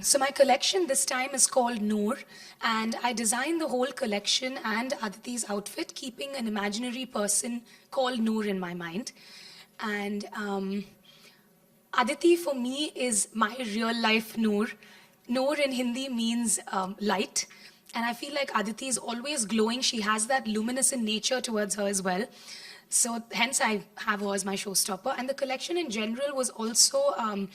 So my collection this time is called Noor, and I designed the whole collection and Aditi's outfit, keeping an imaginary person called Noor in my mind. And Aditi for me is my real life Noor. Noor in Hindi means light. And I feel like Aditi is always glowing. She has that luminescent nature towards her as well. So hence I have her as my showstopper. And the collection in general was also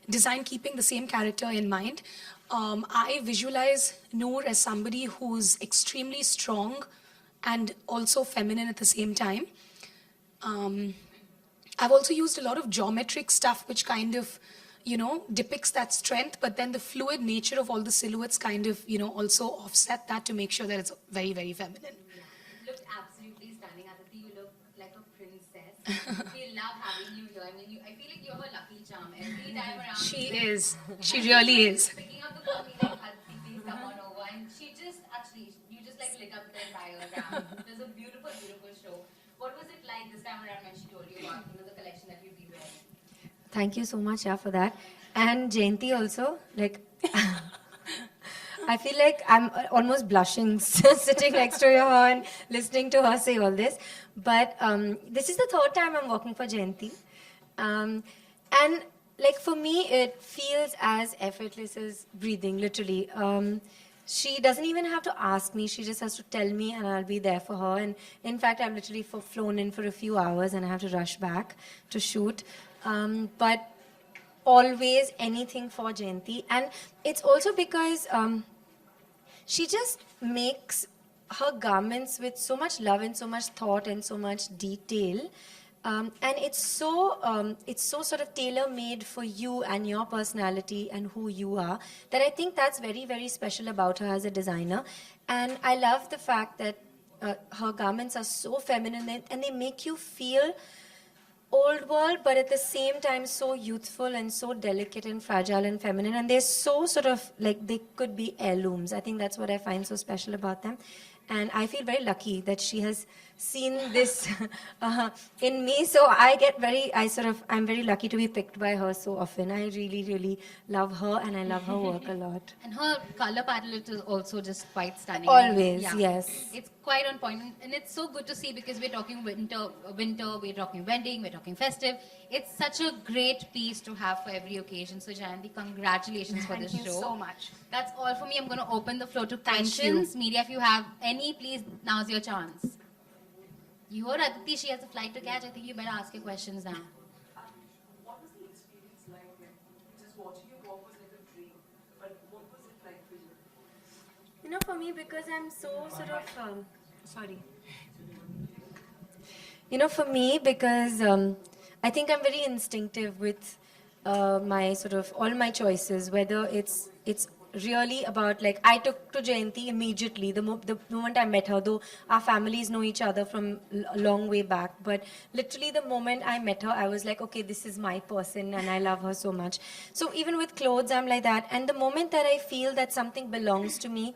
designed keeping the same character in mind. I visualize Noor as somebody who's extremely strong and also feminine at the same time. I've also used a lot of geometric stuff which kind of, depicts that strength, but then the fluid nature of all the silhouettes kind of, also offset that to make sure that it's very, very feminine. Yeah. You looked absolutely stunning, Aditi. You look like a princess. We love having you here. I mean, I feel like you're her lucky charm. Every time around. She is. She really is. Picking up the phone, being like, Aditi, please come on over. And she just, actually, you just like lit up the entire ramp. It was a beautiful, beautiful show. What was it like this time around when she told you about the collection that you'd be wearing? Thank you so much, yeah, for that. And Jayanti also, like, I feel like I'm almost blushing sitting next to her and listening to her say all this. But this is the third time I'm working for Jayanti. And like for me, it feels as effortless as breathing, literally. She doesn't even have to ask me. She just has to tell me and I'll be there for her. And in fact, I've literally flown in for a few hours and I have to rush back to shoot. But always anything for Jayanti. And it's also because she just makes her garments with so much love and so much thought and so much detail. And it's so sort of tailor-made for you and your personality and who you are that I think that's very, very special about her as a designer. And I love the fact that her garments are so feminine and they make you feel old world, but at the same time so youthful and so delicate and fragile and feminine. And they're so sort of like they could be heirlooms. I think that's what I find so special about them. And I feel very lucky that she has seen this in me. So I'm very lucky to be picked by her so often. I really, really love her and I love her work a lot. And her color palette is also just quite stunning. Always, Yeah. yes. It's quite on point, and it's so good to see because we're talking winter, we're talking wedding, we're talking festive. It's such a great piece to have for every occasion. So Jayanti, congratulations for this show. Thank you so much. That's all for me. I'm going to open the floor to Thank questions. Media, if you have any, please, now's your chance. You heard Aditi, she has a flight to catch. I think you better ask your questions now. What was the experience like when just watching you walk was like a dream? But what was it like for you? You know, for me, because I'm so sort of, sorry. You know, for me, because I think I'm very instinctive with my sort of all my choices, whether it's really about like I took to Jayanti immediately the moment I met her, though our families know each other from a long way back, but literally the moment I met her I was like, okay, this is my person and I love her so much. So even with clothes I'm like that, and the moment that I feel that something belongs to me,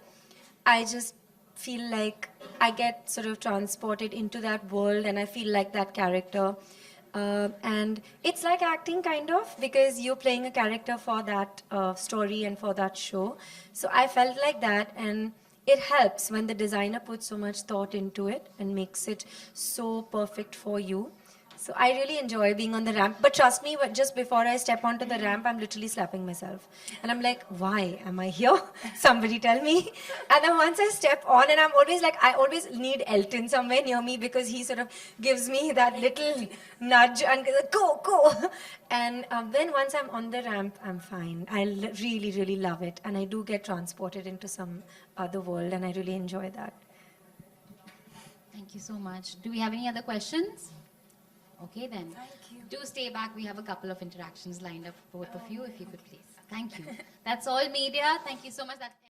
I just feel like I get sort of transported into that world and I feel like that character. And it's like acting kind of, because you're playing a character for that story and for that show. So I felt like that, and it helps when the designer puts so much thought into it and makes it so perfect for you. So I really enjoy being on the ramp. But trust me, just before I step onto the ramp, I'm literally slapping myself. And I'm like, why am I here? Somebody tell me. And then once I step on, and I'm always like, I always need Elton somewhere near me because he sort of gives me that little nudge and goes, go, go. And then once I'm on the ramp, I'm fine. I really, really love it. And I do get transported into some other world, and I really enjoy that. Thank you so much. Do we have any other questions? Okay then. Thank you. Do stay back. We have a couple of interactions lined up for both of you, if you could please. Thank you. That's all, media. Thank you so much. That's